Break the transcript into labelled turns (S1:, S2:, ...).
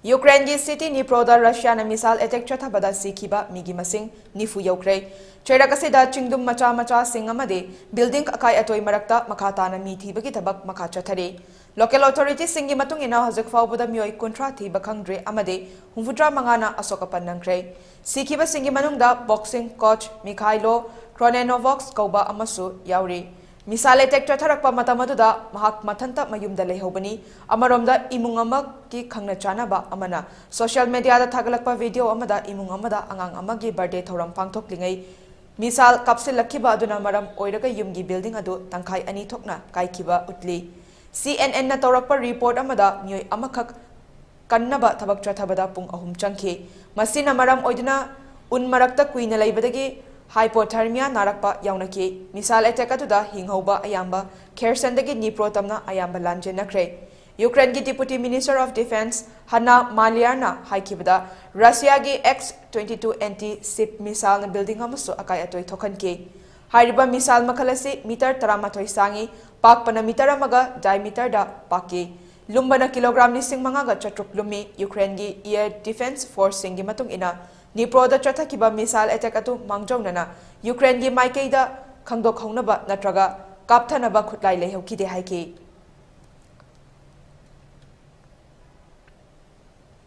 S1: Ukraine की city निप्रोदा Russia ने missile attack चथबदा सिखिबा मिगी मसिंग निफु यौख्रे चैरक असिदा चिंगदुम मचा मचा सिंग अमदे बिल्डिंग अकाई अतोई मरक्ता मखा ताना मी थीबगी थबक मखा चथरे लोकल अथॉरिटी सिंगी मतुंग इना हजक फाउबदा मियोई कुंट्रा थीबा खंगद्रे अमदे हुंफुट्रा मंगाना असोक अपन नंखरे सिखिबा सिंगी मनुंगदा बॉक्सिंग कोच मिखाइलो क्रोनेनोवॉक्स कौबा अमसु याउरी मिसाइल अटैक चथरक मतमदुदा महाक मथंता मयुमदा लेहौबनी अमरोमदा इमुंग अमगी खंगना चानाबा अमना सोशल मीडिया दा थागलकपा वीडियो अमदा इमुंग अमदा अंगांग अमगी बर्थडे थौरम पांगथोकलिंगै मिसाइल कापसिलखिबा अदुना मरम ओइरगा युमगी बिल्डिंग अदु तंखाई अनि थोकना काइखिबा उतली CNN ना तौरकपा रिपोर्ट अमदा मियोई अमखक कन्नबा थबक चथबदा पुंग अहुम चंखे मसिना मरम ओइदुना उन मरक्ता कुइना लैबदगी हाइपोथर्मिया नारकपा याउनकी मिसाइल अटैक अदुदा हिंगहौबा अयाम्बा खेरसनदगी निप्रो तमना अयाम्बा लांजेनखरे यूक्रेन की deputy minister of defence Hanna मालियारना हाइकिबदा रशिया की X-22 anti ship missile building अमसु अकाई अतोई थोखनके हाइरिबा मिसाइल मखल असि मीटर 13 सांगी पाकपना मीटर अमगा डायमीटर दा पाके लुम्बना किलोग्राम 5,000 चट्रुक लुमी यूक्रेन की एयर डिफेंस फोर्स सिंगी मतुंग इना निप्रोदा चथकिबा मिसाइल अटैक अतु मांगजौनना यूक्रेन की माइकेदा खंगदोक हौनबा नत्रगा कापथनबा खुटलाई लेहौकिदे हाइके